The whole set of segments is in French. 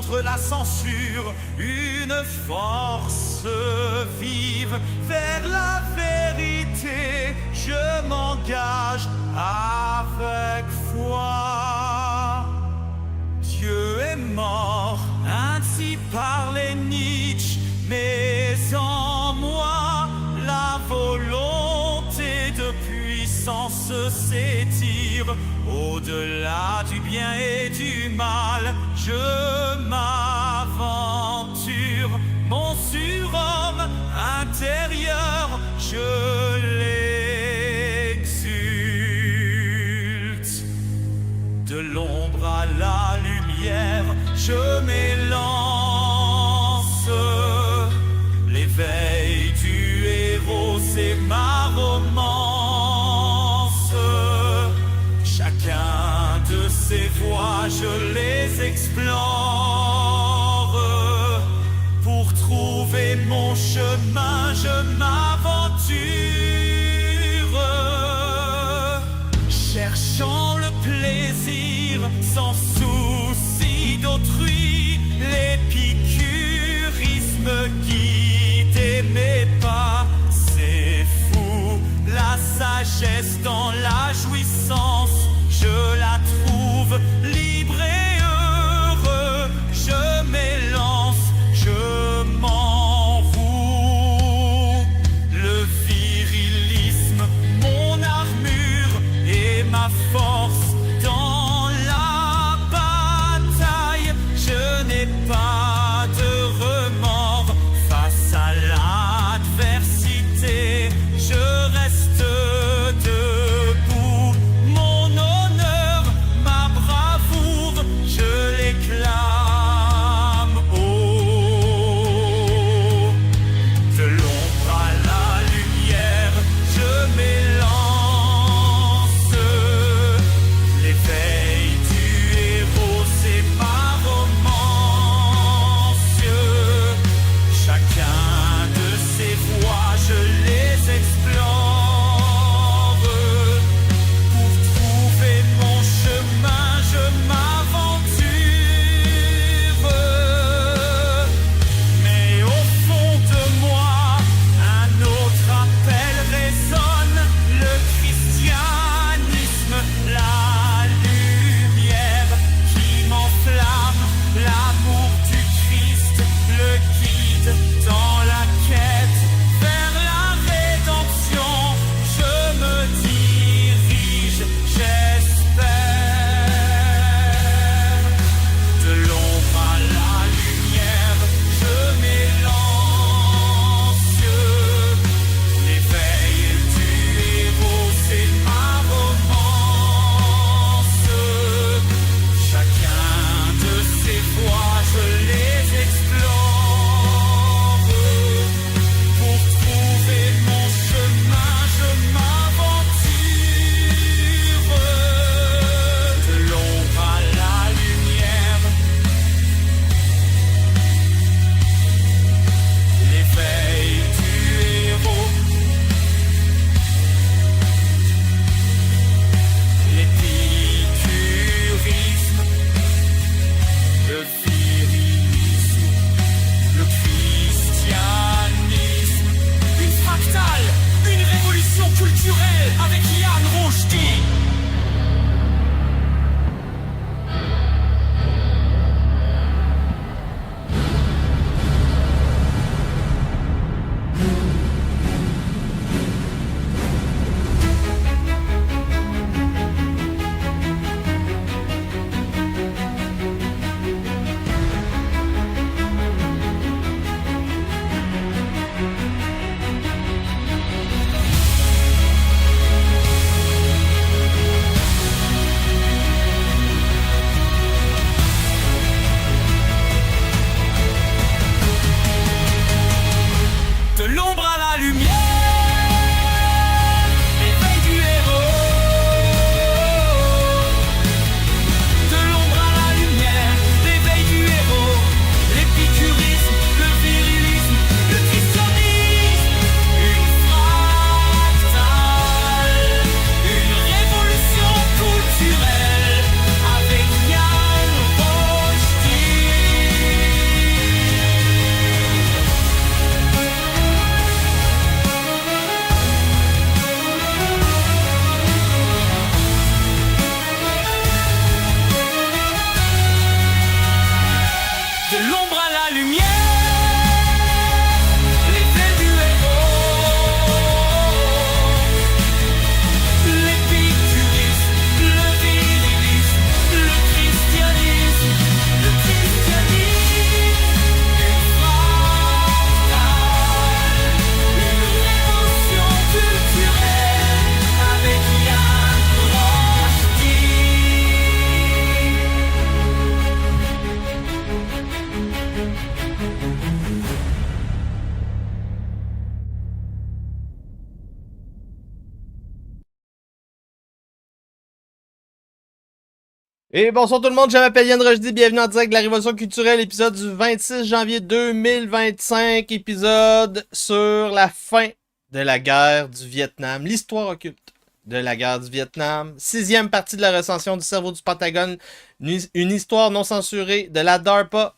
contre la censure, une force vive vers la vérité. Je m'engage avec foi. Dieu est mort, ainsi parlait Nietzsche, mais en moi la volonté de puissance s'étire. Au-delà du bien et du mal, je m'aventure. Mon surhomme intérieur, je l'exulte. De l'ombre à la lumière, je m'élance. L'éveil du héros, c'est ma romance. Chacun de ces voies, je les explore. Pour trouver mon chemin, je m'aventure. Cherchant le plaisir, sans souci d'autrui, l'épicurisme guidait mes pas. C'est fou, la sagesse dans la jouissance, je la trouve libre et heureux. Je m'élance, je m'en voue. Et bonsoir tout le monde, je m'appelle Yann Rochdy, bienvenue en direct de la Révolution culturelle, épisode du 26 janvier 2025, épisode sur la fin de la guerre du Vietnam, l'histoire occulte de la guerre du Vietnam, sixième partie de la recension du cerveau du Pentagone, une histoire non censurée de la DARPA,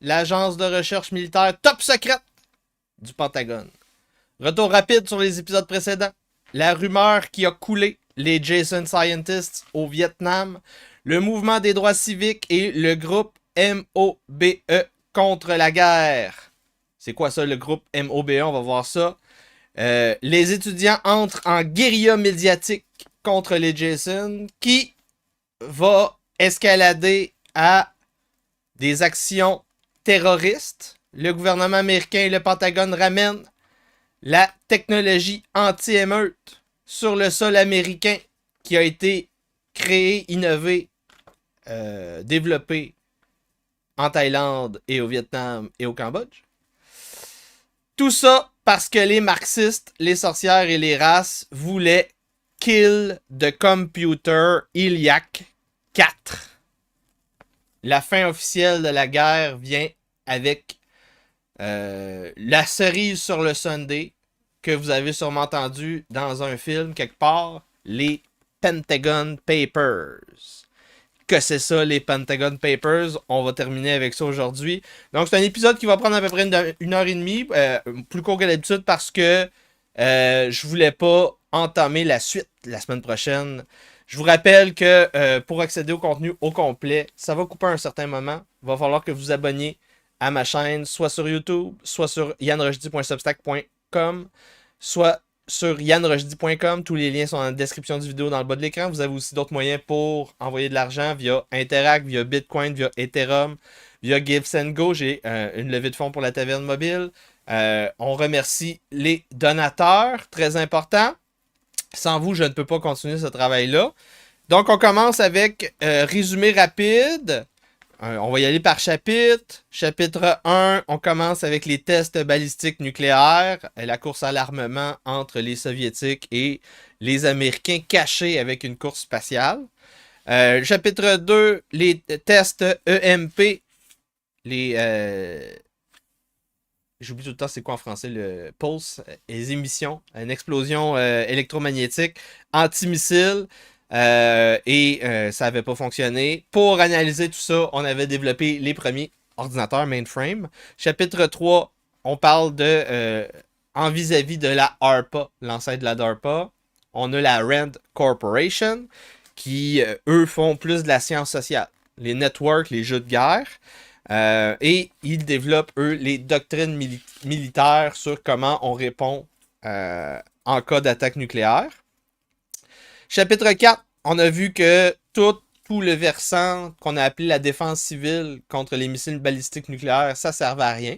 l'agence de recherche militaire top secrète du Pentagone. Retour rapide sur les épisodes précédents, la rumeur qui a coulé les Jason Scientists au Vietnam, le mouvement des droits civiques et le groupe MOBE contre la guerre. C'est quoi ça, le groupe MOBE? On va voir ça. Les étudiants entrent en guérilla médiatique contre les Jason, qui va escalader à des actions terroristes. Le gouvernement américain et le Pentagone ramènent la technologie anti-émeute sur le sol américain qui a été créée, innovée, développé en Thaïlande et au Vietnam et au Cambodge. Tout ça parce que les marxistes, les sorcières et les races voulaient kill the computer Iliac 4. La fin officielle de la guerre vient avec la cerise sur le sundae que vous avez sûrement entendu dans un film quelque part, les Pentagon Papers. Que c'est ça, les Pentagon Papers. On va terminer avec ça aujourd'hui. Donc, c'est un épisode qui va prendre à peu près une heure et demie, plus court que d'habitude, parce que je voulais pas entamer la suite la semaine prochaine. Je vous rappelle que pour accéder au contenu au complet, ça va couper à un certain moment. Il va falloir que vous vous abonniez à ma chaîne, soit sur YouTube, soit sur yanrochdy.substack.com, soit sur yanrochdy.com. Tous les liens sont dans la description du vidéo dans le bas de l'écran. Vous avez aussi d'autres moyens pour envoyer de l'argent via Interac, via Bitcoin, via Ethereum, via GiveSendGo. J'ai une levée de fonds pour la taverne mobile. On remercie les donateurs, très important. Sans vous, je ne peux pas continuer ce travail-là. Donc, on commence avec résumé rapide. On va y aller par chapitre. Chapitre 1, on commence avec les tests balistiques nucléaires, la course à l'armement entre les Soviétiques et les Américains cachés avec une course spatiale. Chapitre 2, les tests EMP, j'oublie tout le temps c'est quoi en français, le pulse, les émissions, une explosion électromagnétique antimissile. Ça n'avait pas fonctionné. Pour analyser tout ça, on avait développé les premiers ordinateurs mainframe. Chapitre 3, on parle de en vis-à-vis de la ARPA, l'ancêtre de la DARPA. On a la RAND Corporation, qui, eux, font plus de la science sociale. Les networks, les jeux de guerre. Et ils développent, eux, les doctrines militaires sur comment on répond en cas d'attaque nucléaire. Chapitre 4, on a vu que tout le versant qu'on a appelé la défense civile contre les missiles balistiques nucléaires, ça servait à rien.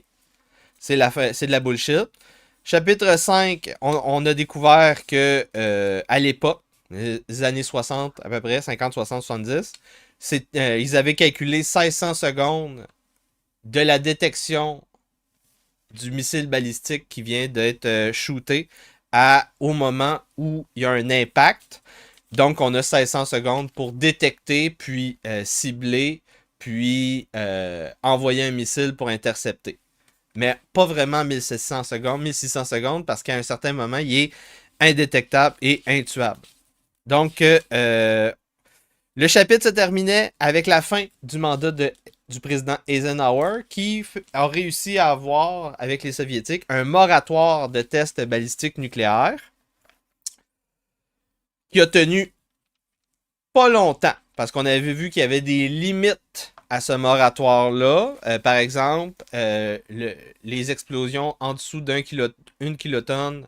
C'est de la bullshit. Chapitre 5, on a découvert que à l'époque, les années 60 à peu près, 50, 60, 70, ils avaient calculé 1600 secondes de la détection du missile balistique qui vient d'être shooté au moment où il y a un impact. Donc, on a 1600 secondes pour détecter, puis cibler, puis envoyer un missile pour intercepter. Mais pas vraiment 1600 secondes, 1600 secondes, parce qu'à un certain moment, il est indétectable et intuable. Donc, le chapitre se terminait avec la fin du mandat du président Eisenhower, qui a réussi à avoir, avec les Soviétiques, un moratoire de tests balistiques nucléaires, qui a tenu pas longtemps, parce qu'on avait vu qu'il y avait des limites à ce moratoire-là. Par exemple, les explosions en dessous d'une kilotonne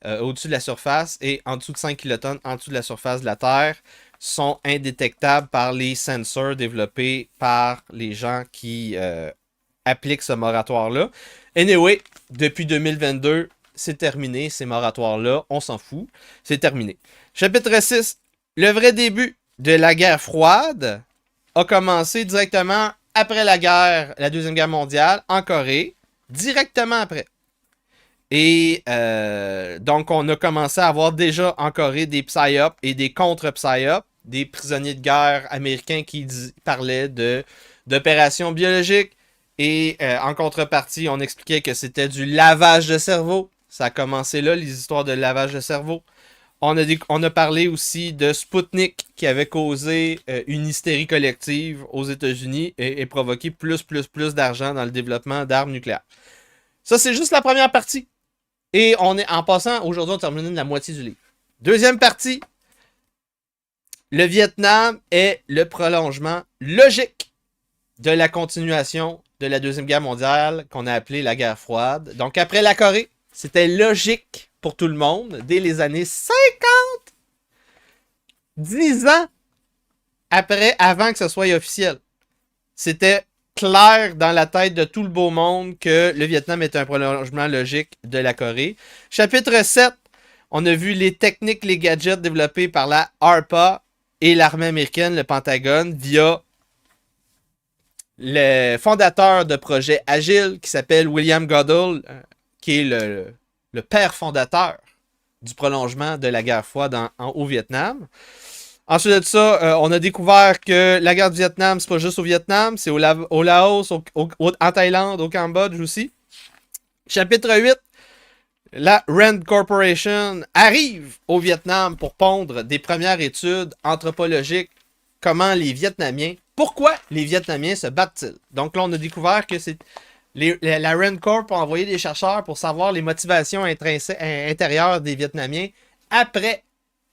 au-dessus de la surface et en dessous de 5 kilotonnes en dessous de la surface de la Terre sont indétectables par les sensors développés par les gens qui appliquent ce moratoire-là. Anyway, depuis 2022, c'est terminé, ces moratoires-là, on s'en fout, c'est terminé. Chapitre 6, le vrai début de la guerre froide a commencé directement après la Deuxième Guerre mondiale, en Corée, directement après. Et donc, on a commencé à avoir déjà en Corée des psyops et des contre-psyops des prisonniers de guerre américains qui parlaient d'opérations biologiques. Et en contrepartie, on expliquait que c'était du lavage de cerveau. Ça a commencé là, les histoires de lavage de cerveau. On a parlé aussi de Sputnik qui avait causé une hystérie collective aux États-Unis et provoqué plus d'argent dans le développement d'armes nucléaires. Ça, c'est juste la première partie. Et en passant, aujourd'hui, on termine la moitié du livre. Deuxième partie, le Vietnam est le prolongement logique de la continuation de la Deuxième Guerre mondiale qu'on a appelée la guerre froide. Donc après la Corée, c'était logique pour tout le monde dès les années 50, 10 ans avant que ce soit officiel. C'était clair dans la tête de tout le beau monde que le Vietnam est un prolongement logique de la Corée. Chapitre 7, on a vu les techniques, les gadgets développés par la ARPA et l'armée américaine, le Pentagone, via le fondateur de projet Agile qui s'appelle William Goodall, qui est le père fondateur du prolongement de la guerre froide au Vietnam. Ensuite de ça, on a découvert que la guerre du Vietnam, c'est pas juste au Vietnam, c'est au Laos, en Thaïlande, au Cambodge aussi. Chapitre 8, la Rand Corporation arrive au Vietnam pour pondre des premières études anthropologiques. Comment les Vietnamiens, pourquoi les Vietnamiens se battent-ils? Donc là, on a découvert que c'est la Rand Corp a envoyé des chercheurs pour savoir les motivations intérieures des Vietnamiens après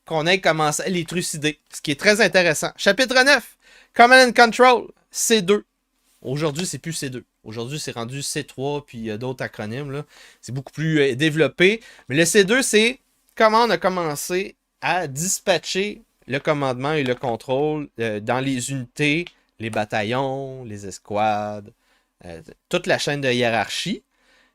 qu'on ait commencé à les trucider, ce qui est très intéressant. Chapitre 9, Command and Control, C2. Aujourd'hui, c'est plus C2. Aujourd'hui, c'est rendu C3, puis il y a d'autres acronymes, là. C'est beaucoup plus développé. Mais le C2, c'est comment on a commencé à dispatcher le commandement et le contrôle dans les unités, les bataillons, les escouades, toute la chaîne de hiérarchie.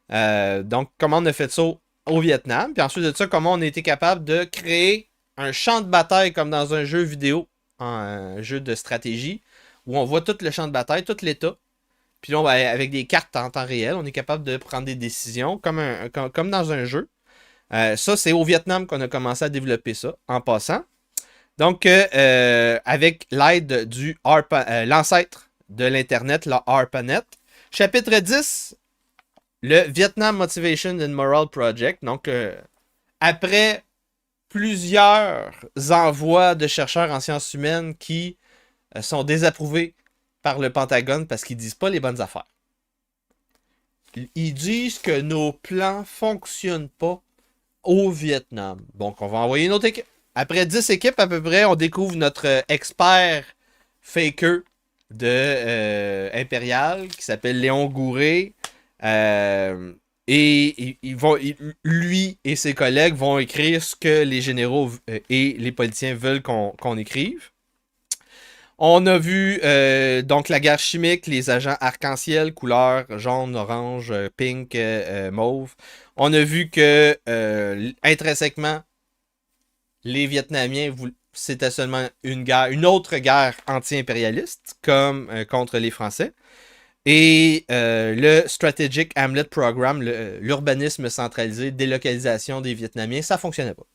Donc, comment on a fait ça au Vietnam. Puis ensuite de ça, comment on a été capable de créer un champ de bataille comme dans un jeu vidéo, un jeu de stratégie, où on voit tout le champ de bataille, tout l'état. Puis là, avec des cartes en temps réel, on est capable de prendre des décisions comme dans un jeu. Ça, c'est au Vietnam qu'on a commencé à développer ça, en passant. Donc, avec l'aide du l'ancêtre de l'Internet, la ARPANET. Chapitre 10, le Vietnam Motivation and Morale Project. Donc, après plusieurs envois de chercheurs en sciences humaines qui sont désapprouvés par le Pentagone parce qu'ils disent pas les bonnes affaires. Ils disent que nos plans fonctionnent pas au Vietnam. Donc, on va envoyer une autre équipe. Après 10 équipes à peu près, on découvre notre expert faker de Impérial qui s'appelle Léon Gouré. Et lui et ses collègues vont écrire ce que les généraux et les politiciens veulent qu'on écrive. On a vu donc la guerre chimique, les agents arc-en-ciel, couleur jaune, orange, pink, mauve. On a vu que intrinsèquement, les Vietnamiens, c'était seulement une autre guerre anti-impérialiste, comme contre les Français. Et le Strategic Hamlet Program, l'urbanisme centralisé, délocalisation des Vietnamiens, ça fonctionnait pas.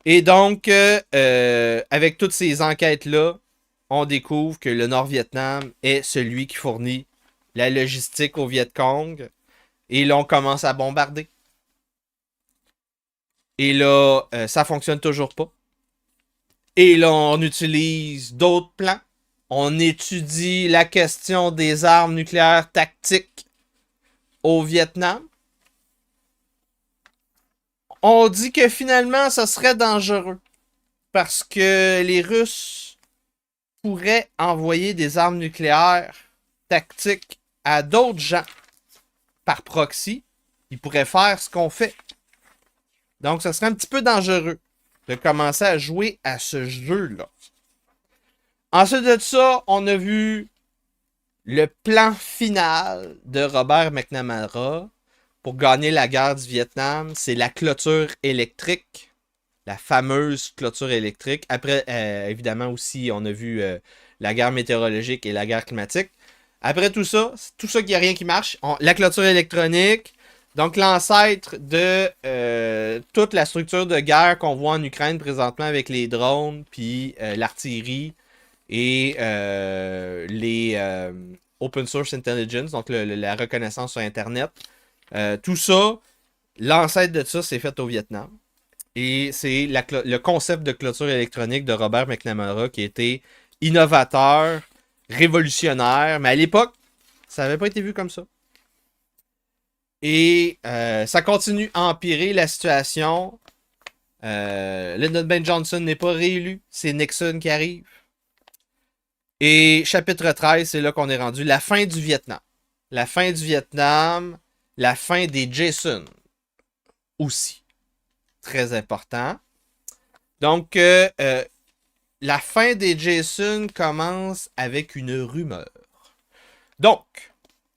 Et donc, avec toutes ces enquêtes-là, on découvre que le Nord-Vietnam est celui qui fournit la logistique au Viet Cong. Et là, on commence à bombarder. Et là, ça fonctionne toujours pas. Et là, on utilise d'autres plans. On étudie la question des armes nucléaires tactiques au Vietnam. On dit que finalement, ça serait dangereux. Parce que les Russes pourraient envoyer des armes nucléaires tactiques à d'autres gens par proxy. Ils pourraient faire ce qu'on fait. Donc, ça serait un petit peu dangereux de commencer à jouer à ce jeu-là. Ensuite de ça, on a vu le plan final de Robert McNamara pour gagner la guerre du Vietnam. C'est la clôture électrique, la fameuse clôture électrique. Après, évidemment aussi, on a vu la guerre météorologique et la guerre climatique. Après tout ça qu'il n'y a rien qui marche. La clôture électronique, Donc, l'ancêtre de toute la structure de guerre qu'on voit en Ukraine présentement avec les drones, puis l'artillerie et les Open Source Intelligence, donc la reconnaissance sur Internet. Tout ça, l'ancêtre de ça, c'est fait au Vietnam. Et c'est le concept de clôture électronique de Robert McNamara qui était innovateur, révolutionnaire, mais à l'époque, ça n'avait pas été vu comme ça. Et ça continue à empirer la situation. Lyndon B. Johnson n'est pas réélu. C'est Nixon qui arrive. Et chapitre 13, c'est là qu'on est rendu. La fin du Vietnam. La fin du Vietnam. La fin des Jason. Aussi. Très important. Donc, la fin des Jason commence avec une rumeur. Donc,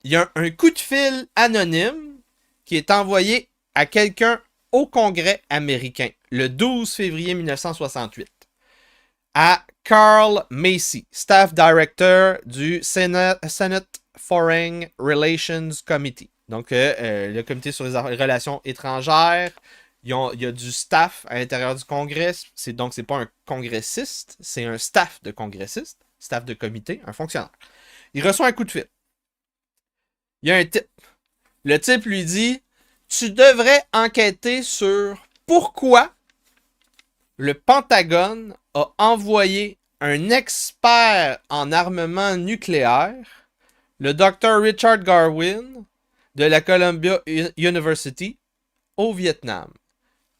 il y a un coup de fil anonyme qui est envoyé à quelqu'un au Congrès américain le 12 février 1968 à Carl Macy, Staff Director du Senate Foreign Relations Committee. Donc, le comité sur les relations étrangères. Il y a du staff à l'intérieur du Congrès. Donc, c'est pas un congressiste, c'est un staff de congressistes, staff de comité, un fonctionnaire. Il reçoit un coup de fil. Il y a un type. Le type lui dit « Tu devrais enquêter sur pourquoi le Pentagone a envoyé un expert en armement nucléaire, le Dr. Richard Garwin, de la Columbia University, au Vietnam.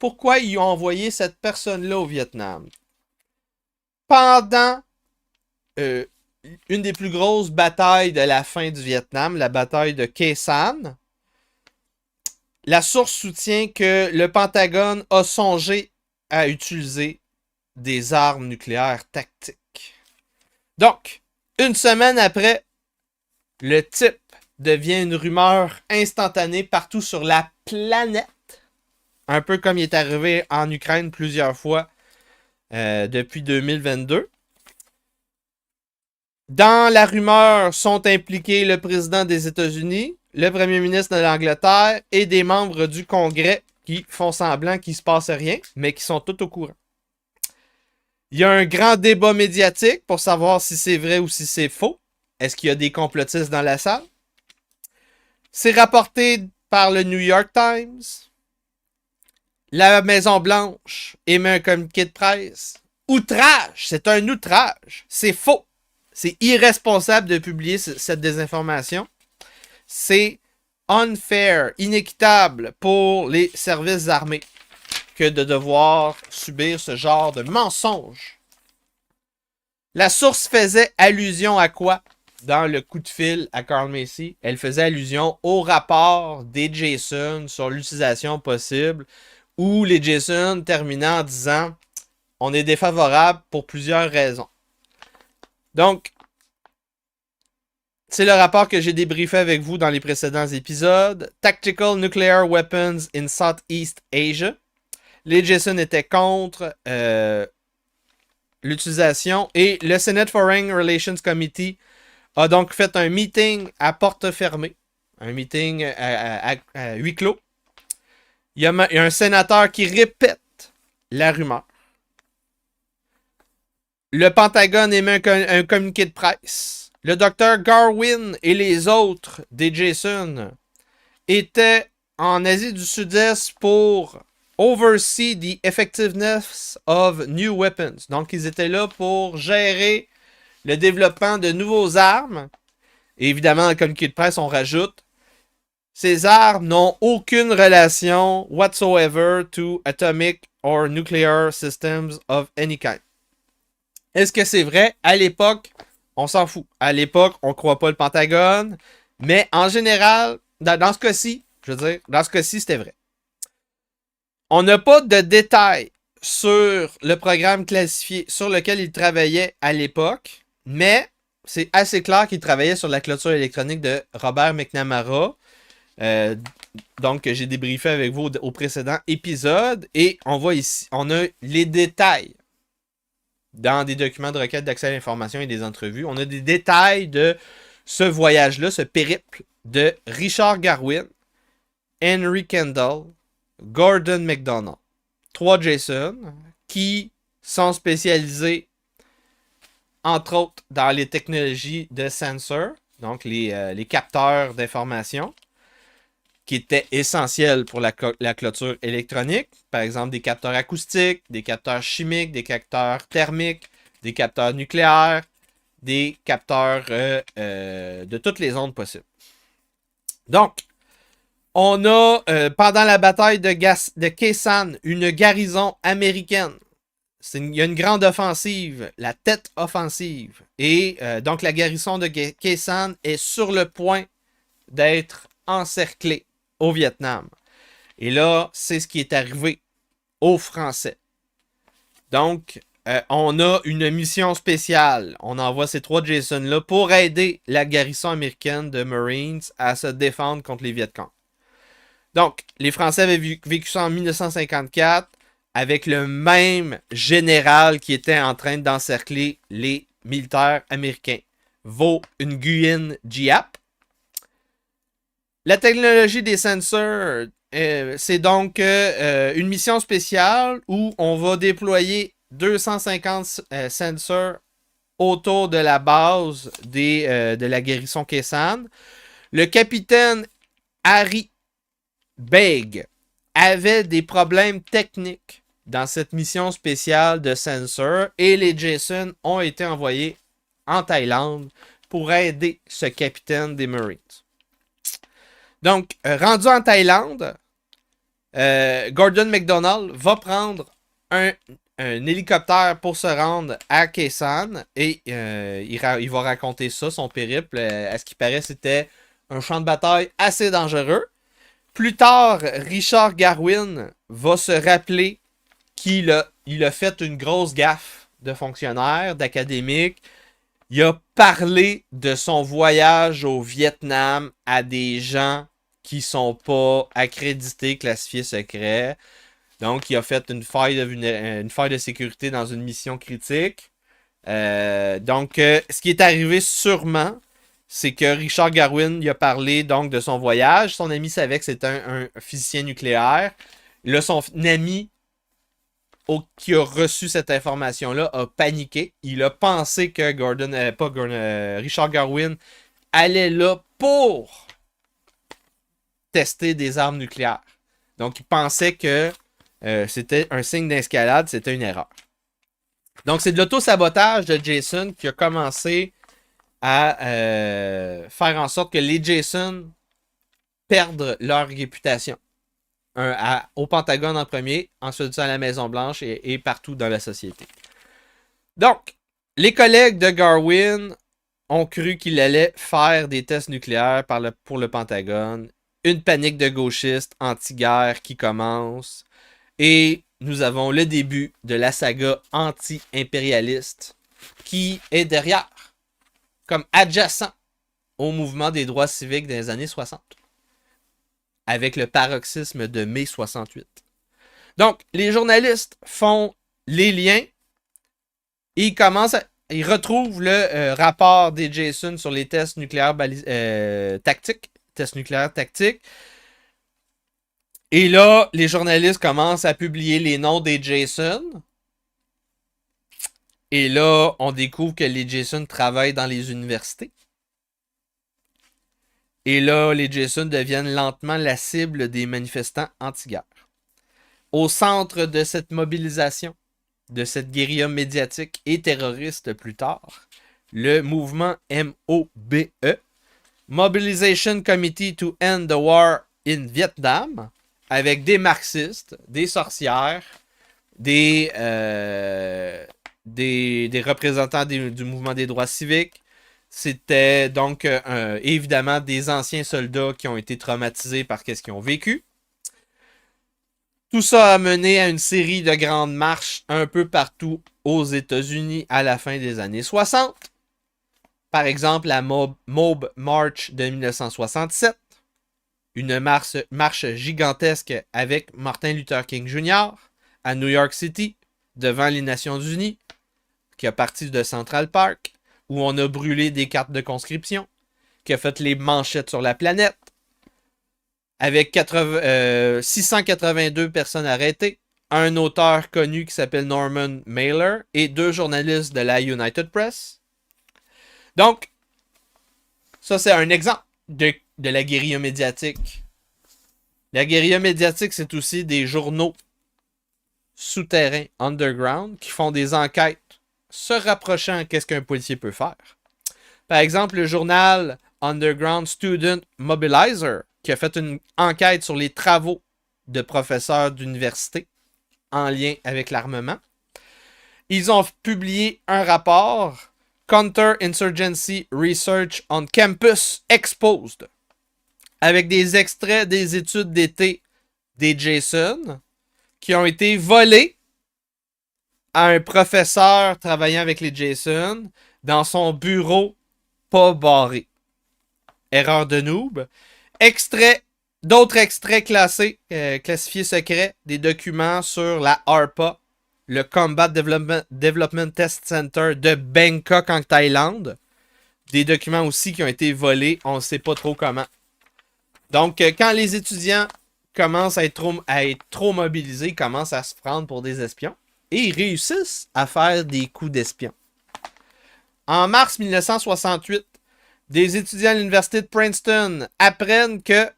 Pourquoi ils ont envoyé cette personne-là au Vietnam? Pendant une des plus grosses batailles de la fin du Vietnam, la bataille de Khe Sanh, la source soutient que le Pentagone a songé à utiliser des armes nucléaires tactiques. Donc, une semaine après, le type devient une rumeur instantanée partout sur la planète. Un peu comme il est arrivé en Ukraine plusieurs fois depuis 2022. Dans la rumeur sont impliqués le président des États-Unis, le premier ministre de l'Angleterre et des membres du Congrès qui font semblant qu'il ne se passe rien, mais qui sont tous au courant. Il y a un grand débat médiatique pour savoir si c'est vrai ou si c'est faux. Est-ce qu'il y a des complotistes dans la salle? C'est rapporté par le New York Times. La Maison-Blanche émet un communiqué de presse. Outrage! C'est un outrage! C'est faux! C'est irresponsable de publier cette désinformation. C'est unfair, inéquitable pour les services armés que de devoir subir ce genre de mensonge. La source faisait allusion à quoi dans le coup de fil à Carl Macy? Elle faisait allusion au rapport des Jason sur l'utilisation possible où les Jason terminaient en disant « On est défavorable pour plusieurs raisons ». Donc, c'est le rapport que j'ai débriefé avec vous dans les précédents épisodes. Tactical Nuclear Weapons in Southeast Asia. Les Jason étaient contre l'utilisation et le Senate Foreign Relations Committee a donc fait un meeting à porte fermée. Un meeting à huis clos. Il y a un sénateur qui répète la rumeur. Le Pentagone émet un communiqué de presse. Le Dr. Garwin et les autres des Jason étaient en Asie du Sud-Est pour oversee the effectiveness of new weapons. Donc, ils étaient là pour gérer le développement de nouveaux armes. Et évidemment, dans le communiqué de presse, on rajoute ces armes n'ont aucune relation whatsoever to atomic or nuclear systems of any kind. Est-ce que c'est vrai? À l'époque, on s'en fout. À l'époque, on ne croit pas le Pentagone. Mais en général, dans ce cas-ci, dans ce cas-ci, c'était vrai. On n'a pas de détails sur le programme classifié sur lequel il travaillait à l'époque, mais c'est assez clair qu'il travaillait sur la clôture électronique de Robert McNamara. Donc, j'ai débriefé avec vous au précédent épisode. Et on voit ici, on a les détails dans des documents de requête d'accès à l'information et des entrevues. On a des détails de ce voyage-là, ce périple de Richard Garwin Henry Kendall, Gordon MacDonald. 3 Jason qui sont spécialisés, entre autres, dans les technologies de sensor, donc les capteurs d'information, qui étaient essentiels pour la clôture électronique. Par exemple, des capteurs acoustiques, des capteurs chimiques, des capteurs thermiques, des capteurs nucléaires, des capteurs de toutes les ondes possibles. Donc, on a, pendant la bataille de Khe Sanh, une garnison américaine. Il y a une grande offensive, la tête offensive. Et donc, la garnison de Khe Sanh est sur le point d'être encerclée au Vietnam. Et là, c'est ce qui est arrivé aux Français. Donc, on a une mission spéciale. On envoie ces 3 Jason-là pour aider la garnison américaine de Marines à se défendre contre les Vietcong. Donc, les Français avaient vécu ça en 1954 avec le même général qui était en train d'encercler les militaires américains. Vo Nguyen Giap. La technologie des sensors, c'est donc une mission spéciale où on va déployer 250 sensors autour de la base de la garnison Khe Sanh. Le capitaine Harry Baig avait des problèmes techniques dans cette mission spéciale de sensor et les Jason ont été envoyés en Thaïlande pour aider ce capitaine des Marines. Donc, rendu en Thaïlande, Gordon MacDonald va prendre un hélicoptère pour se rendre à Khe Sanh et il va raconter ça, son périple. À ce qui paraît, c'était un champ de bataille assez dangereux. Plus tard, Richard Garwin va se rappeler qu'il a fait une grosse gaffe de fonctionnaire, d'académique. Il a parlé de son voyage au Vietnam à des gens qui sont pas accrédités, classifiés secrets. Donc, il a fait une faille de sécurité dans une mission critique. Ce qui est arrivé sûrement, c'est que Richard Garwin il a parlé donc de son voyage. Son ami savait que c'était un physicien nucléaire. Là, son ami qui a reçu cette information-là a paniqué. Il a pensé que Richard Garwin allait là pour tester des armes nucléaires. Donc, il pensait que c'était un signe d'escalade, c'était une erreur. Donc, c'est de l'auto-sabotage de Jason qui a commencé à faire en sorte que les Jason perdent leur réputation. Au Pentagone en premier, ensuite à la Maison-Blanche et partout dans la société. Donc, les collègues de Garwin ont cru qu'il allait faire des tests nucléaires pour le Pentagone. Une panique de gauchistes anti-guerre qui commence. Et nous avons le début de la saga anti-impérialiste qui est derrière, comme adjacent au mouvement des droits civiques des années 60. Avec le paroxysme de mai 68. Donc, les journalistes font les liens et ils retrouvent le rapport des Jason sur les tests nucléaires tactiques. Tests nucléaires tactiques. Et là, les journalistes commencent à publier les noms des Jason. Et là, on découvre que les Jason travaillent dans les universités. Et là, les Jason deviennent lentement la cible des manifestants anti-guerre. Au centre de cette mobilisation, de cette guérilla médiatique et terroriste plus tard, le mouvement MOBE, Mobilization Committee to End the War in Vietnam, avec des marxistes, des sorcières, des représentants du mouvement des droits civiques. C'était donc évidemment des anciens soldats qui ont été traumatisés par ce qu'ils ont vécu. Tout ça a mené à une série de grandes marches un peu partout aux États-Unis à la fin des années 60. Par exemple, la Mob March de 1967. Une marche gigantesque avec Martin Luther King Jr. à New York City, devant les Nations Unies, qui a parti de Central Park, où on a brûlé des cartes de conscription, qui a fait les manchettes sur la planète. avec 682 personnes arrêtées, un auteur connu qui s'appelle Norman Mailer et 2 journalistes de la United Press. Donc, ça c'est un exemple de la guérilla médiatique. La guérilla médiatique, c'est aussi des journaux souterrains, underground, qui font des enquêtes se rapprochant de ce qu'un policier peut faire. Par exemple, le journal Underground Student Mobilizer, qui a fait une enquête sur les travaux de professeurs d'université en lien avec l'armement. Ils ont publié un rapport, Counter-Insurgency Research on Campus Exposed, avec des extraits des études d'été des Jason qui ont été volés à un professeur travaillant avec les Jason dans son bureau pas barré. Erreur de noob. D'autres extraits classés, classifiés secrets, des documents sur la ARPA, le Combat Development Test Center de Bangkok en Thaïlande. Des documents aussi qui ont été volés, on ne sait pas trop comment. Donc, quand les étudiants commencent à être trop mobilisés, ils commencent à se prendre pour des espions et ils réussissent à faire des coups d'espion. En mars 1968, des étudiants à l'université de Princeton apprennent que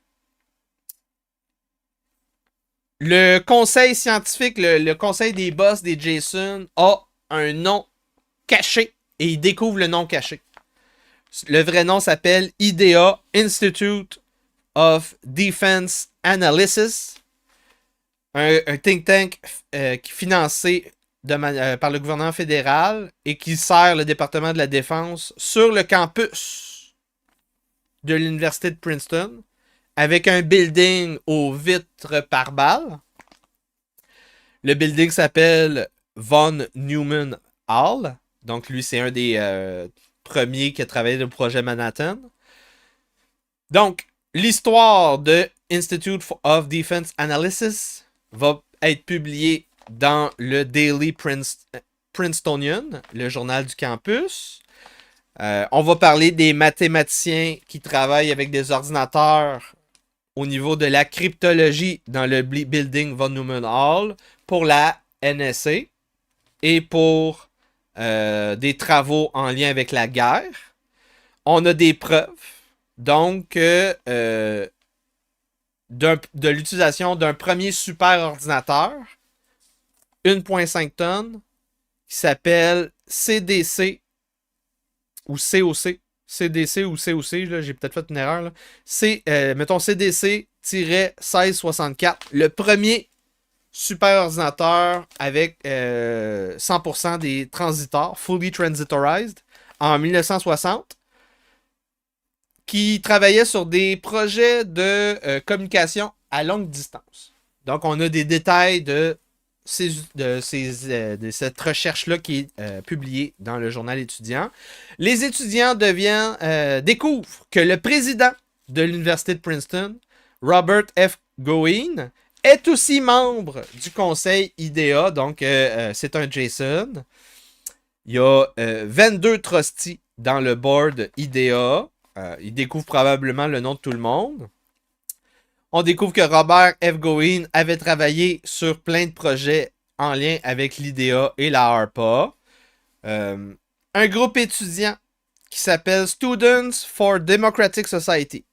le conseil scientifique, le conseil des boss des Jason a un nom caché et ils découvrent le nom caché. Le vrai nom s'appelle IDEA, Institute of Defense Analysis, un think tank qui est financé par le gouvernement fédéral et qui sert le département de la défense sur le campus de l'université de Princeton, avec un building aux vitres par balles. Le building s'appelle Von Neumann Hall. Donc lui, c'est un des premiers qui a travaillé sur le projet Manhattan. Donc, l'histoire de Institute of Defense Analysis va être publiée dans le Daily Princetonian, le journal du campus. On va parler des mathématiciens qui travaillent avec des ordinateurs au niveau de la cryptologie dans le building Von Neumann Hall pour la NSA et pour des travaux en lien avec la guerre. On a des preuves, donc, de l'utilisation d'un premier super ordinateur, 1.5 tonnes, qui s'appelle CDC ou COC. CDC ou COC, là, j'ai peut-être fait une erreur. Là. Mettons CDC-1664, le premier super ordinateur avec 100% des transitors, fully transitorized, en 1960, qui travaillait sur des projets de communication à longue distance. Donc, on a des détails de cette recherche-là qui est publiée dans le journal étudiant. Les étudiants découvrent que le président de l'université de Princeton, Robert F. Goen, est aussi membre du conseil IDEA, donc c'est un Jason. Il y a 22 trustees dans le board IDEA. Il découvre probablement le nom de tout le monde. On découvre que Robert F. Goen avait travaillé sur plein de projets en lien avec l'IDEA et la ARPA. Un groupe étudiant qui s'appelle Students for Democratic Society,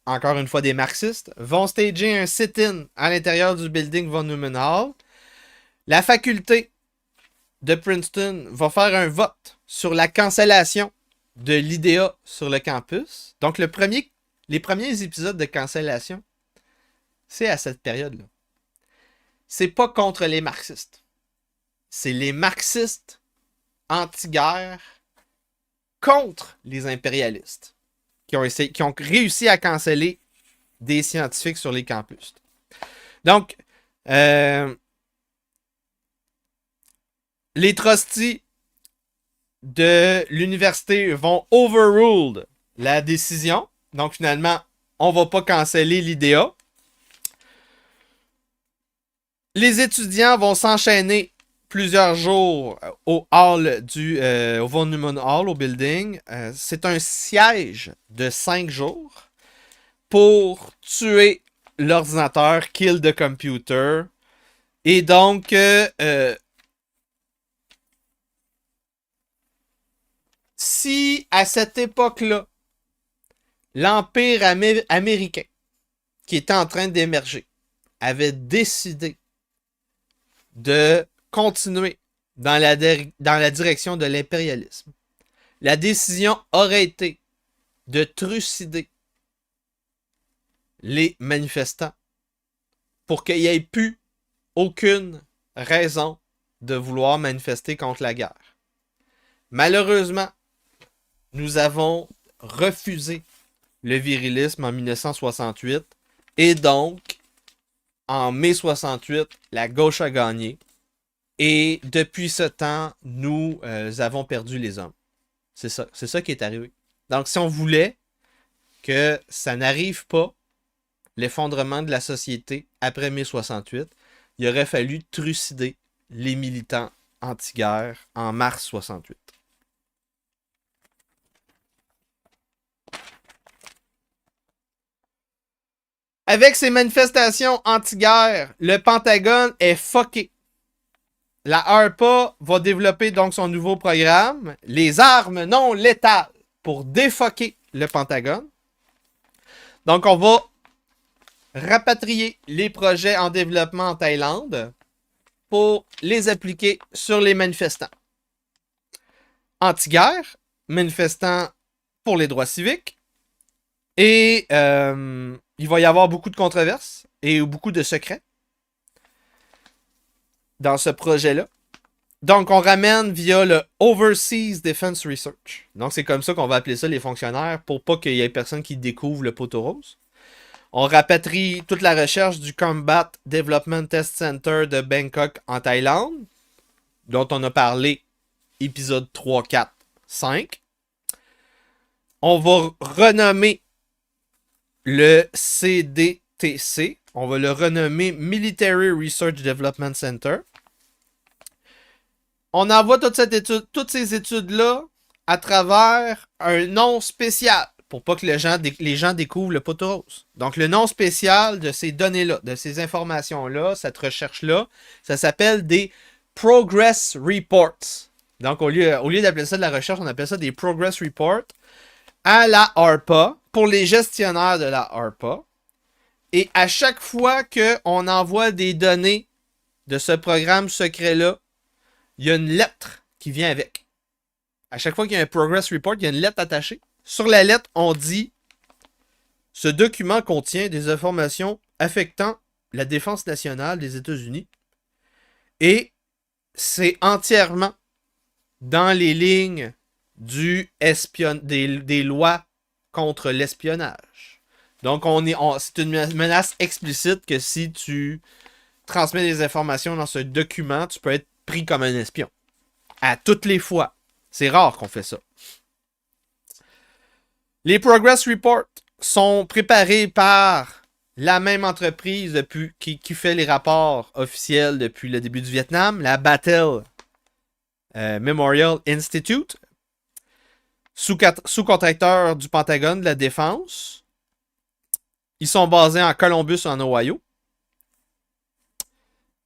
encore une fois des marxistes, vont stager un sit-in à l'intérieur du building Von Neumann Hall. La faculté de Princeton va faire un vote sur la cancellation de l'IDEA sur le campus. Donc, les premiers épisodes de cancellation, c'est à cette période-là. C'est pas contre les marxistes. C'est les marxistes anti-guerre contre les impérialistes qui ont réussi à canceller des scientifiques sur les campus. Donc, les trustees de l'université vont overrule la décision. Donc, finalement, on va pas canceller l'IDEA. Les étudiants vont s'enchaîner plusieurs jours au hall au Von Neumann Hall, au building. C'est un siège de 5 jours pour tuer l'ordinateur, kill the computer. Et donc, si à cette époque-là, l'Empire américain, qui était en train d'émerger, avait décidé de continuer dans la direction de l'impérialisme, la décision aurait été de trucider les manifestants pour qu'il n'y ait plus aucune raison de vouloir manifester contre la guerre. Malheureusement, nous avons refusé le virilisme en 1968 et donc, en mai 68, la gauche a gagné et depuis ce temps, nous avons perdu les hommes. C'est ça qui est arrivé. Donc, si on voulait que ça n'arrive pas, l'effondrement de la société après mai 68, il aurait fallu trucider les militants anti-guerre en mars 68. Avec ces manifestations anti-guerre, le Pentagone est fucké. La ARPA va développer donc son nouveau programme, les armes non létales, pour défoquer le Pentagone. Donc, on va rapatrier les projets en développement en Thaïlande pour les appliquer sur les manifestants. Anti-guerre, manifestants pour les droits civiques, et il va y avoir beaucoup de controverses et beaucoup de secrets dans ce projet-là. Donc, on ramène via le Overseas Defense Research. Donc, c'est comme ça qu'on va appeler ça les fonctionnaires pour pas qu'il y ait personne qui découvre le poteau rose. On rapatrie toute la recherche du Combat Development Test Center de Bangkok en Thaïlande, dont on a parlé épisode 3, 4, 5. On va renommer le CDTC. On va le renommer Military Research Development Center. On envoie toutes ces études-là à travers un nom spécial pour pas que les gens découvrent le poteau rose. Donc, le nom spécial de ces données-là, de ces informations-là, cette recherche-là, ça s'appelle des Progress Reports. Donc, au lieu d'appeler ça de la recherche, on appelle ça des Progress Reports à la ARPA, pour les gestionnaires de la ARPA. Et à chaque fois qu'on envoie des données de ce programme secret-là, il y a une lettre qui vient avec. À chaque fois qu'il y a un Progress Report, il y a une lettre attachée. Sur la lettre, on dit « Ce document contient des informations affectant la défense nationale des États-Unis et c'est entièrement dans les lignes des lois contre l'espionnage. » Donc, c'est une menace explicite que si tu transmets des informations dans ce document, tu peux être pris comme un espion. À toutes les fois. C'est rare qu'on fait ça. Les Progress Reports sont préparés par la même entreprise qui fait les rapports officiels depuis le début du Vietnam, la Battelle Memorial Institute, sous-contracteur du Pentagone de la Défense. Ils sont basés en Columbus, en Ohio.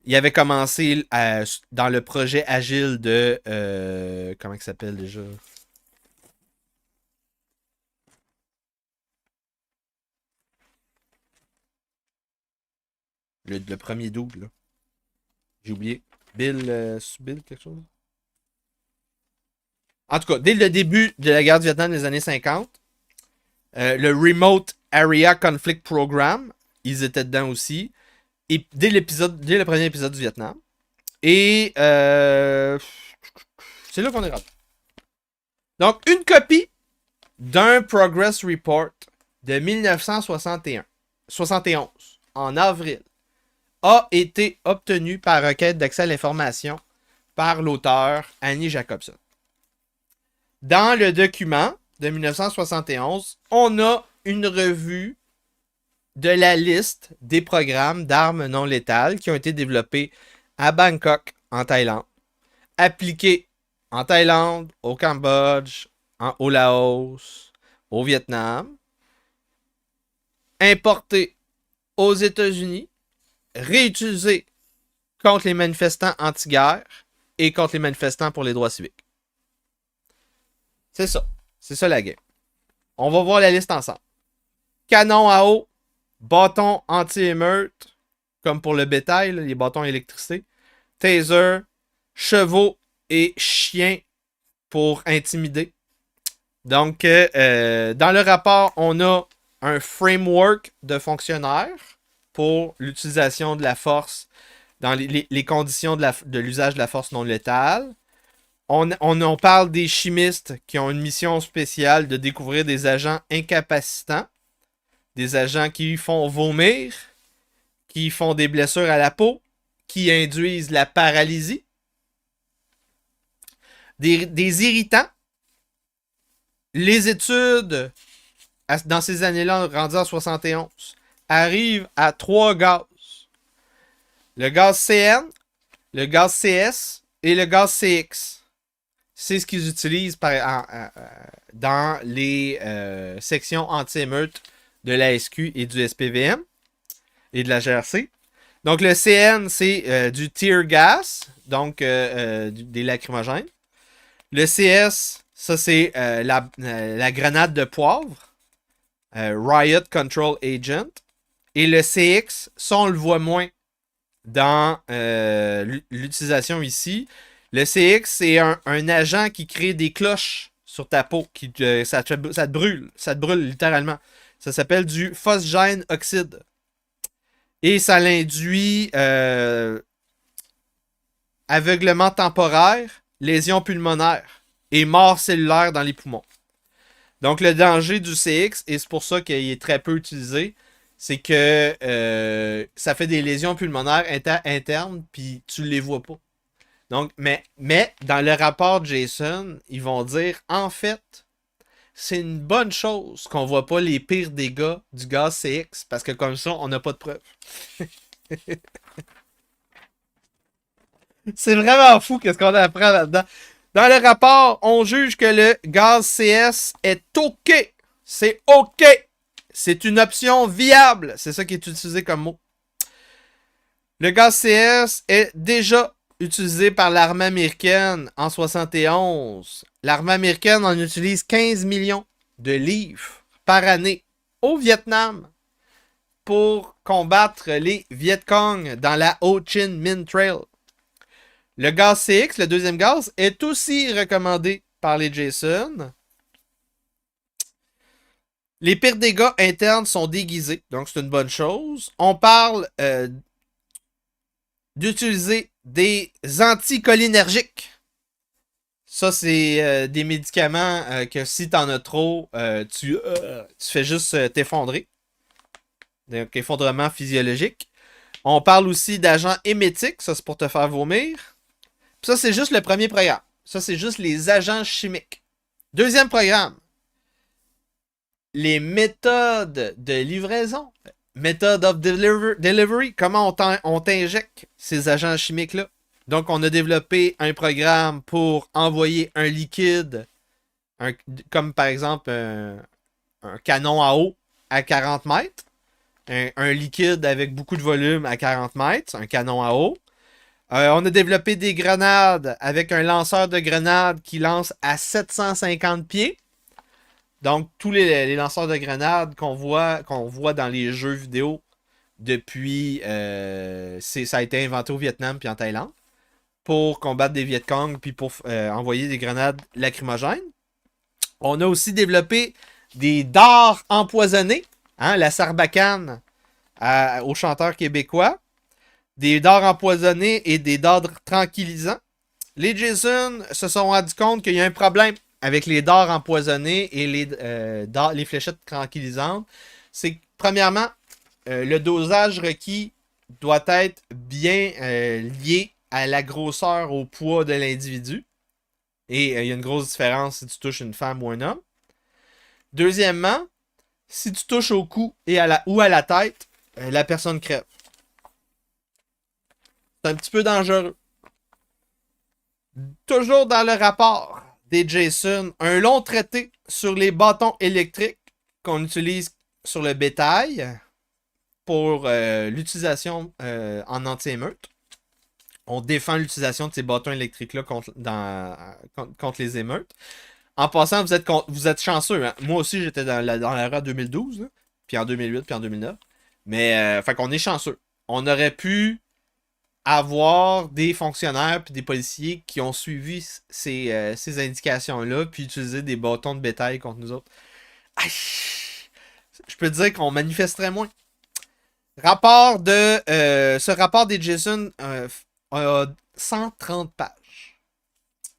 Il avait commencé dans le projet agile de... comment il s'appelle déjà? Le premier double, là. J'ai oublié. Bill quelque chose? En tout cas, dès le début de la guerre du Vietnam des années 50, le Remote Area Conflict Program, ils étaient dedans aussi. Et dès le premier épisode du Vietnam. Et c'est là qu'on est rendu. Donc, une copie d'un Progress Report de 1971 en avril a été obtenue par requête d'accès à l'information par l'auteur Annie Jacobson. Dans le document de 1971, on a une revue de la liste des programmes d'armes non létales qui ont été développés à Bangkok, en Thaïlande, appliqués en Thaïlande, au Cambodge, au Laos, au Vietnam, importés aux États-Unis, réutilisé contre les manifestants anti-guerre et contre les manifestants pour les droits civiques. C'est ça. C'est ça la game. On va voir la liste ensemble. Canon à eau, bâton anti-émeute, comme pour le bétail, là, les bâtons électricité. Taser, chevaux et chiens pour intimider. Donc, dans le rapport, on a un framework de fonctionnaires pour l'utilisation de la force dans les conditions de l'usage de la force non létale. On parle des chimistes qui ont une mission spéciale de découvrir des agents incapacitants, des agents qui font vomir, qui font des blessures à la peau, qui induisent la paralysie, des irritants. Les études, dans ces années-là, rendues en 71, arrivent à 3 gaz. Le gaz CN, le gaz CS et le gaz CX. C'est ce qu'ils utilisent dans les sections anti-émeutes de la SQ et du SPVM et de la GRC. Donc le CN, c'est du tear gas, donc des lacrymogènes. Le CS, ça c'est la grenade de poivre, Riot Control Agent. Et le CX, ça on le voit moins dans l'utilisation ici. Le CX, c'est un agent qui crée des cloches sur ta peau. Ça te brûle. Ça te brûle littéralement. Ça s'appelle du phosgène oxyde. Et ça l'induit aveuglement temporaire, lésion pulmonaire et mort cellulaire dans les poumons. Donc le danger du CX, et c'est pour ça qu'il est très peu utilisé, c'est que ça fait des lésions pulmonaires internes, puis tu ne les vois pas. Donc, mais dans le rapport Jason, ils vont dire, en fait, c'est une bonne chose qu'on voit pas les pires dégâts du gaz CX, parce que comme ça, on n'a pas de preuves. C'est vraiment fou qu'est-ce qu'on apprend là-dedans. Dans le rapport, on juge que le gaz CS est OK. C'est OK. C'est une option viable. C'est ça qui est utilisé comme mot. Le gaz CS est déjà utilisé par l'armée américaine en 71. L'armée américaine en utilise 15 millions de livres par année au Vietnam pour combattre les Viet Cong dans la Ho Chi Minh Trail. Le gaz CX, le deuxième gaz, est aussi recommandé par les Jason. Les pires dégâts internes sont déguisés, donc c'est une bonne chose. On parle d'utiliser des anticholinergiques. Ça, c'est des médicaments que si t'en as trop, tu fais juste t'effondrer. Donc, effondrement physiologique. On parle aussi d'agents émétiques. Ça, c'est pour te faire vomir. Puis ça, c'est juste le premier programme. Ça, c'est juste les agents chimiques. Deuxième programme. Les méthodes de livraison. Method of delivery. Comment on t'injecte ces agents chimiques-là. Donc, on a développé un programme pour envoyer un liquide, comme par exemple un canon à eau à 40 mètres. Un liquide avec beaucoup de volume à 40 mètres. Un canon à eau. On a développé des grenades avec un lanceur de grenades qui lance à 750 pieds. Donc, tous les lanceurs de grenades qu'on voit dans les jeux vidéo depuis... ça a été inventé au Vietnam puis en Thaïlande pour combattre des Viet Cong puis pour envoyer des grenades lacrymogènes. On a aussi développé des dards empoisonnés, hein, la sarbacane aux chanteurs québécois. Des dards empoisonnés et des dards tranquillisants. Les Jason se sont rendus compte qu'il y a un problème avec les dards empoisonnés et les fléchettes tranquillisantes. C'est que, premièrement, le dosage requis doit être bien lié à la grosseur, au poids de l'individu. Et il y a une grosse différence si tu touches une femme ou un homme. Deuxièmement, si tu touches au cou ou à la tête, la personne crève. C'est un petit peu dangereux. Toujours dans le rapport des Jason, un long traité sur les bâtons électriques qu'on utilise sur le bétail. pour l'utilisation en anti-émeute. On défend l'utilisation de ces bâtons électriques-là contre les émeutes. En passant, vous êtes chanceux. Hein? Moi aussi, j'étais dans l'era 2012, là, puis en 2008, puis en 2009. Mais, fait qu'on est chanceux. On aurait pu avoir des fonctionnaires puis des policiers qui ont suivi ces indications-là, puis utiliser des bâtons de bétail contre nous autres. Aïe! Je peux te dire qu'on manifesterait moins. Ce rapport des Jason a 130 pages.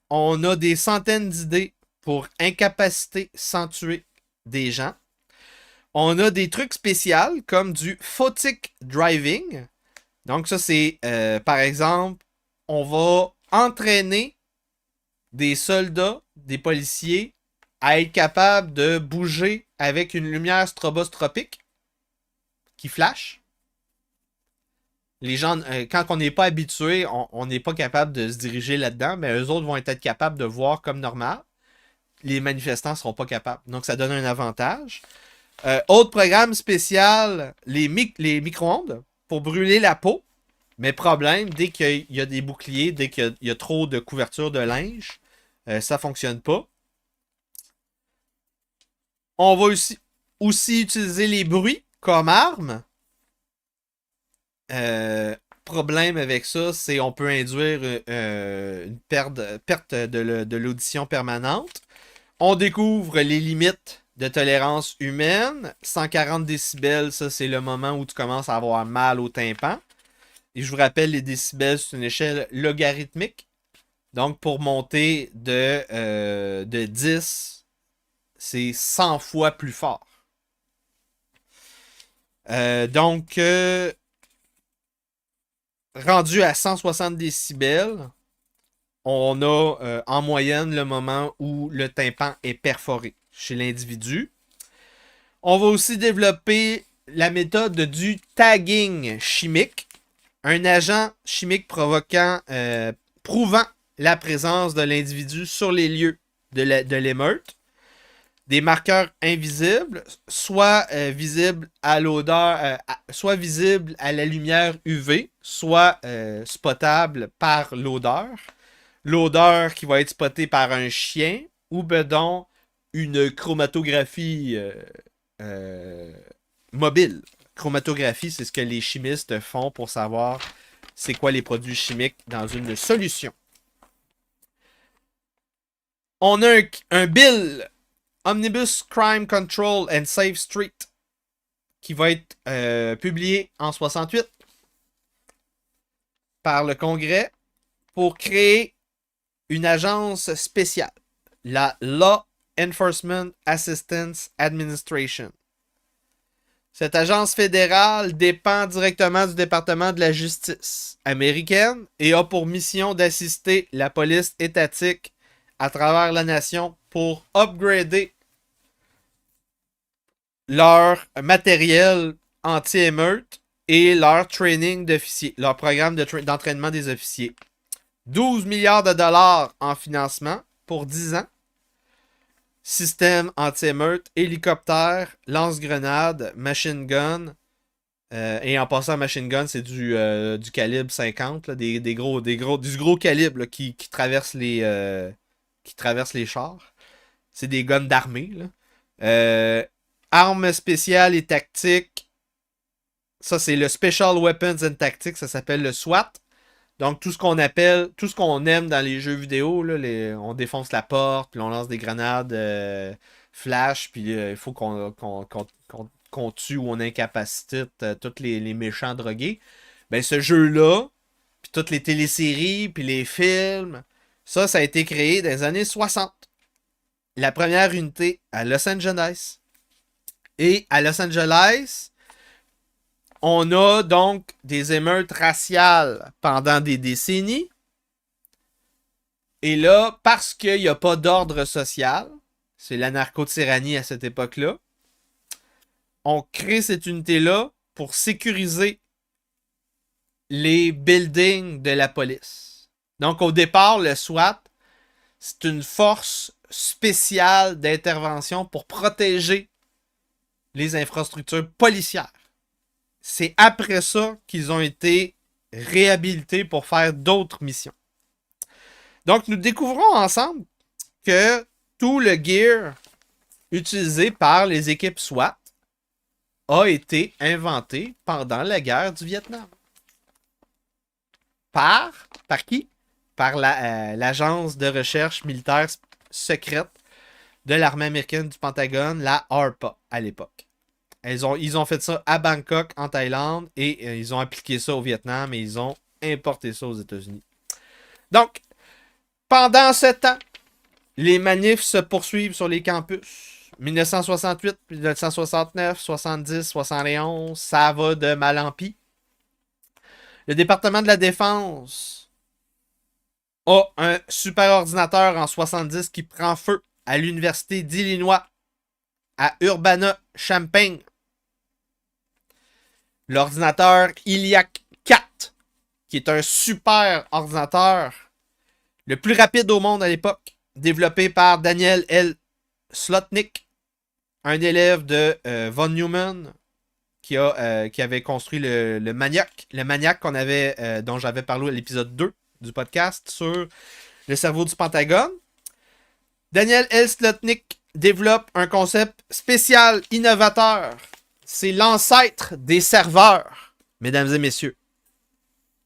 On a des centaines d'idées pour incapaciter sans tuer des gens. On a des trucs spéciaux comme du photic driving. Donc ça c'est, par exemple, on va entraîner des soldats, des policiers à être capables de bouger avec une lumière stroboscopique qui flash. Les gens, quand on n'est pas habitué, on n'est pas capable de se diriger là-dedans, mais eux autres vont être capables de voir comme normal. Les manifestants ne seront pas capables. Donc, ça donne un avantage. Autre programme spécial, les micro-ondes pour brûler la peau. Mais problème, dès qu'il y a des boucliers, dès qu'il y a trop de couverture de linge, ça ne fonctionne pas. On va aussi utiliser les bruits comme arme. Problème avec ça, c'est on peut induire une perte de l'audition permanente. On découvre les limites de tolérance humaine. 140 décibels, ça c'est le moment où tu commences à avoir mal au tympan. Et je vous rappelle, les décibels, c'est une échelle logarithmique. Donc pour monter de 10, c'est 100 fois plus fort. Rendu à 160 décibels, on a en moyenne le moment où le tympan est perforé chez l'individu. On va aussi développer la méthode du tagging chimique, un agent chimique prouvant la présence de l'individu sur les lieux de l'émeute. Des marqueurs invisibles, soit visibles à l'odeur, soit visibles à la lumière UV, soit spotables par l'odeur. L'odeur qui va être spotée par un chien ou bedon une chromatographie mobile. Chromatographie, c'est ce que les chimistes font pour savoir c'est quoi les produits chimiques dans une solution. On a un bill Omnibus Crime Control and Safe Street qui va être publié en 68 par le Congrès pour créer une agence spéciale, la Law Enforcement Assistance Administration. Cette agence fédérale dépend directement du département de la justice américaine et a pour mission d'assister la police étatique à travers la nation pour upgrader leur matériel anti-émeute et leur training d'officiers, leur programme d'entraînement des officiers. 12 milliards de dollars en financement pour 10 ans. Système anti-émeute, hélicoptère, lance-grenades, machine gun. Et en passant, machine gun, c'est du calibre 50, là, du gros calibre là, qui traverse les chars. C'est des guns d'armée. Armes spéciales et tactiques. Ça, c'est le Special Weapons and Tactics. Ça s'appelle le SWAT. Donc, tout ce qu'on aime dans les jeux vidéo, là, on défonce la porte, puis on lance des grenades flash, puis il faut qu'on tue ou on incapacite tous les méchants drogués. Ben, ce jeu-là, puis toutes les téléséries, puis les films, ça a été créé dans les années 60. La première unité à Los Angeles. Et à Los Angeles, on a donc des émeutes raciales pendant des décennies. Et là, parce qu'il n'y a pas d'ordre social, c'est la narco-tyrannie à cette époque-là, on crée cette unité-là pour sécuriser les buildings de la police. Donc au départ, le SWAT, c'est une force spéciale d'intervention pour protéger les infrastructures policières. C'est après ça qu'ils ont été réhabilités pour faire d'autres missions. Donc, nous découvrons ensemble que tout le gear utilisé par les équipes SWAT a été inventé pendant la guerre du Vietnam. Par qui? Par l'agence de recherche militaire secrète de l'armée américaine du Pentagone, la ARPA, à l'époque. Ils ont fait ça à Bangkok, en Thaïlande, et ils ont appliqué ça au Vietnam, et ils ont importé ça aux États-Unis. Donc, pendant ce temps, les manifs se poursuivent sur les campus. 1968, 1969, 70, 71, ça va de mal en pis. Le département de la Défense a un super ordinateur en 70 qui prend feu à l'Université d'Illinois à Urbana-Champaign. L'ordinateur ELIAC 4, qui est un super ordinateur, le plus rapide au monde à l'époque, développé par Daniel L. Slotnick, un élève de von Neumann, qui avait construit le Maniac. Le Maniac dont j'avais parlé à l'épisode 2 du podcast sur le cerveau du Pentagone. Daniel L. Slotnick développe un concept spécial, innovateur. C'est l'ancêtre des serveurs, mesdames et messieurs.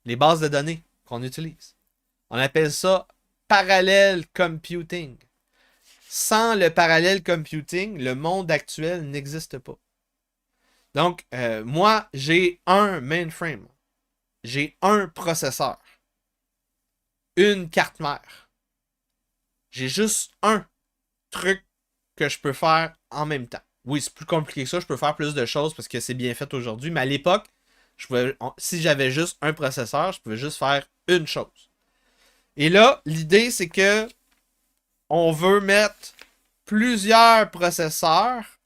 Les bases de données qu'on utilise. On appelle ça parallel computing. Sans le parallel computing, le monde actuel n'existe pas. Donc, moi, j'ai un mainframe. J'ai un processeur. Une carte mère. J'ai juste un truc que je peux faire en même temps. Oui, c'est plus compliqué que ça. Je peux faire plus de choses parce que c'est bien fait aujourd'hui. Mais à l'époque, si j'avais juste un processeur, je pouvais juste faire une chose. Et là, l'idée, c'est que on veut mettre plusieurs processeurs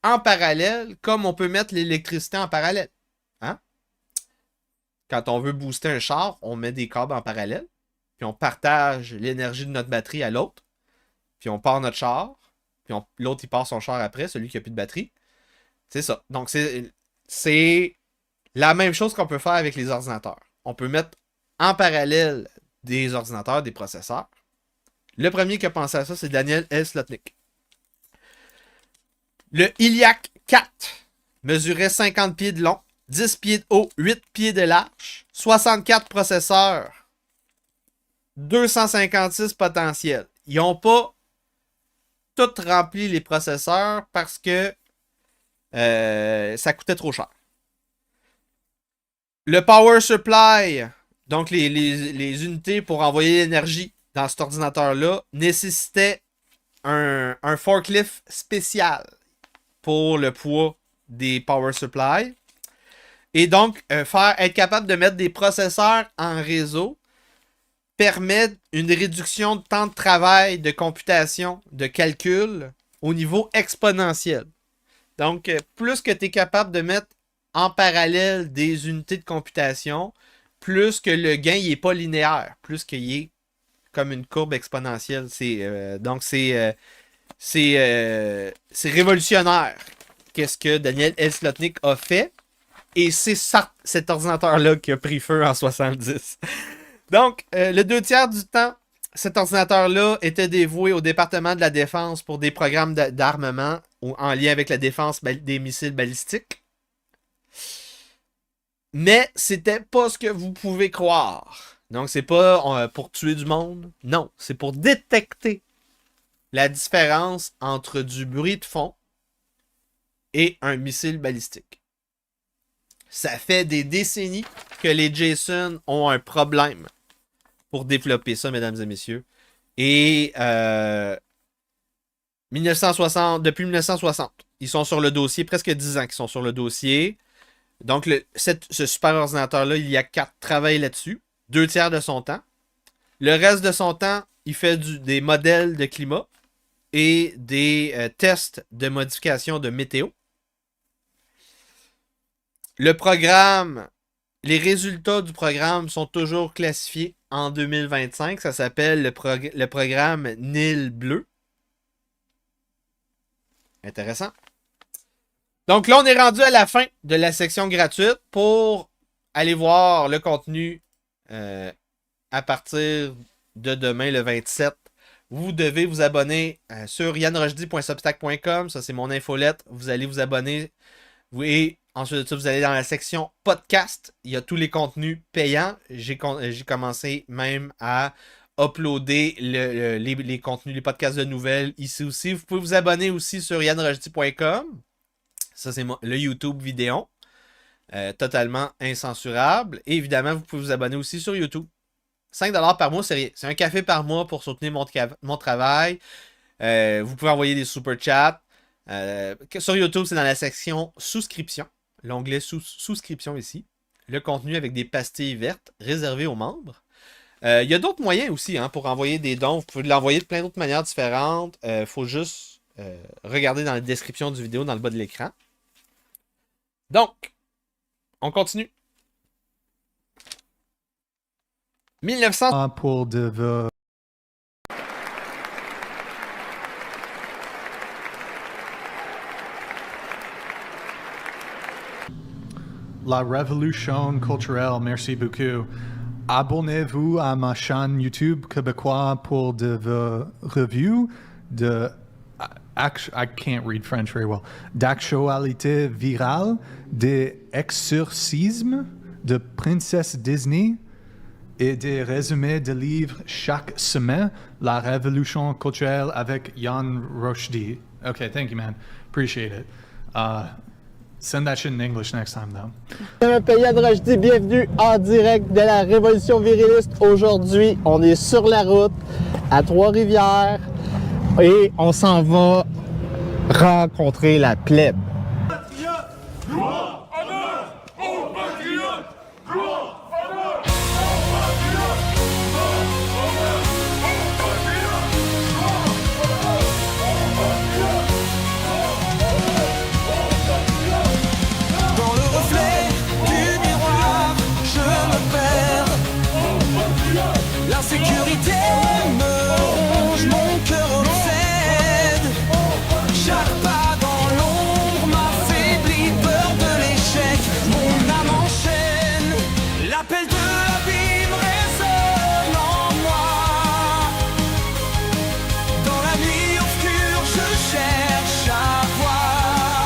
en parallèle, comme on peut mettre l'électricité en parallèle. Hein? Quand on veut booster un char, on met des câbles en parallèle, puis on partage l'énergie de notre batterie à l'autre, puis on part notre char, puis l'autre il part son char après, celui qui n'a plus de batterie. C'est ça. Donc c'est la même chose qu'on peut faire avec les ordinateurs. On peut mettre en parallèle des ordinateurs, des processeurs. Le premier qui a pensé à ça, c'est Daniel L. Slotnick. Le ELIAC 4 mesurait 50 pieds de long, 10 pieds de haut, 8 pieds de large, 64 processeurs, 256 potentiels. Ils n'ont pas tout rempli les processeurs parce que ça coûtait trop cher. Le power supply, donc les unités pour envoyer l'énergie dans cet ordinateur-là, nécessitait un forklift spécial pour le poids des power supply. Et donc, être capable de mettre des processeurs en réseau permet une réduction de temps de travail, de computation, de calcul au niveau exponentiel. Donc, plus que tu es capable de mettre en parallèle des unités de computation, plus que le gain n'est pas linéaire, plus qu'il est comme une courbe exponentielle. Donc, c'est révolutionnaire. Qu'est-ce que Daniel L. Slotnick a fait? Et c'est cet ordinateur-là qui a pris feu en 70. Donc, le 2/3 du temps, cet ordinateur-là était dévoué au département de la défense pour des programmes d'armement en lien avec la défense des missiles balistiques. Mais c'était pas ce que vous pouvez croire. Donc, c'est pas pour tuer du monde. Non, c'est pour détecter la différence entre du bruit de fond et un missile balistique. Ça fait des décennies que les Jason ont un problème pour développer ça, mesdames et messieurs. Et depuis 1960, ils sont sur le dossier, presque 10 ans qu'ils sont sur le dossier. Donc, ce super ordinateur-là, il y a 4 travaille là-dessus, 2/3 de son temps. Le reste de son temps, il fait des modèles de climat et des tests de modification de météo. Le programme, les résultats du programme sont toujours classifiés en 2025. Ça s'appelle le programme Nil Bleu. Intéressant. Donc là, on est rendu à la fin de la section gratuite. Pour aller voir le contenu à partir de demain, le 27, vous devez vous abonner sur yanrochdy.substack.com. Ça, c'est mon infolette. Vous allez vous abonner. Et ensuite de ça, vous allez dans la section podcast. Il y a tous les contenus payants. J'ai commencé même à uploader les contenus, les podcasts de nouvelles ici aussi. Vous pouvez vous abonner aussi sur yanrochdy.com. Ça, c'est le YouTube vidéo. Totalement incensurable. Et évidemment, vous pouvez vous abonner aussi sur YouTube. 5$ par mois, c'est rien. C'est un café par mois pour soutenir mon travail. Vous pouvez envoyer des super chats. Sur YouTube, c'est dans la section souscription. L'onglet souscription ici. Le contenu avec des pastilles vertes réservées aux membres. Il y a d'autres moyens aussi pour envoyer des dons. Vous pouvez l'envoyer de plein d'autres manières différentes. Il faut juste regarder dans la description du vidéo, dans le bas de l'écran. Donc, on continue. 1900. Pour de La révolution culturelle, merci beaucoup. Abonnez-vous à ma chaîne YouTube québécois pour de reviews de I can't read French very well. D'actualité virale, des exorcismes de princesse Disney et des résumés de livres chaque semaine. La révolution culturelle avec Yann Rochdy. Okay, thank you, man. Appreciate it. Send that shit in English next time, though. Je m'appelle Yann Rochdy, bienvenue en direct de la Révolution viriliste. Aujourd'hui, on est sur la route à Trois-Rivières et on s'en va rencontrer la plèbe. L'insécurité me ronge, mon cœur obsède. Chaque pas dans l'ombre m'affaiblit, peur de l'échec. Mon âme enchaîne, l'appel de l'abîme résonne en moi. Dans la nuit obscure, je cherche à voir.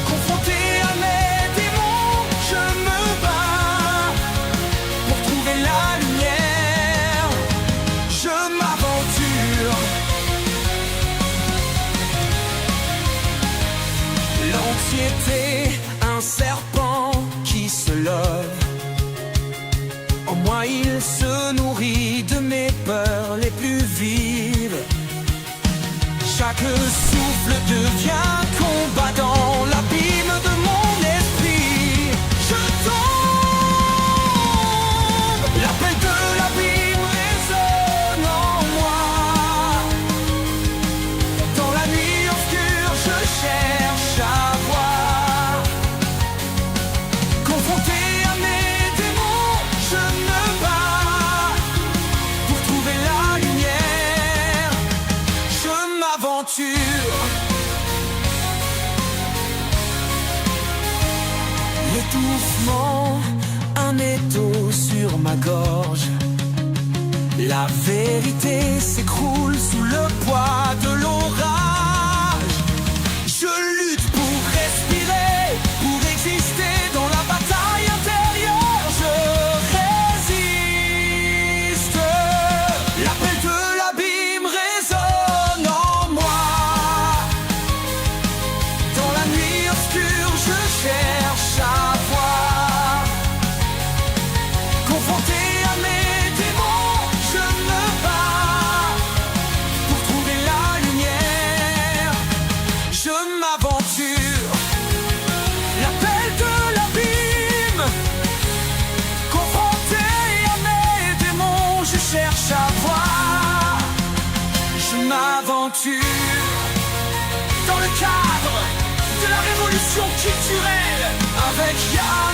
Confronté à mes démons, je me bats pour trouver la lumière. Je m'aventure. L'anxiété, un serpent qui se love. En moi il se nourrit de mes peurs les plus vives. Chaque souffle devient combat dans l'abîme de mon esprit. Je tombe, l'appel de l'abîme résonne en moi. Dans la nuit obscure, je cherche à voir. Confronté à mes démons, je me bats pour trouver la lumière. Je m'aventure. L'étouffement, un étau sur ma gorge. La vérité s'écroule sous le poids de l'orage. Je lutte pour respirer, pour exister dans la bataille intérieure. Je résiste. L'appel de l'abîme résonne en moi. Dans la nuit obscure, je cherche à voir. Confronté à mes démons, je me bats pour trouver la lumière. Je m'aventure. L'appel de l'abîme. Confronté à mes démons, je cherche à voir. Je m'aventure. Dans le cadre de la révolution culturelle avec Yann.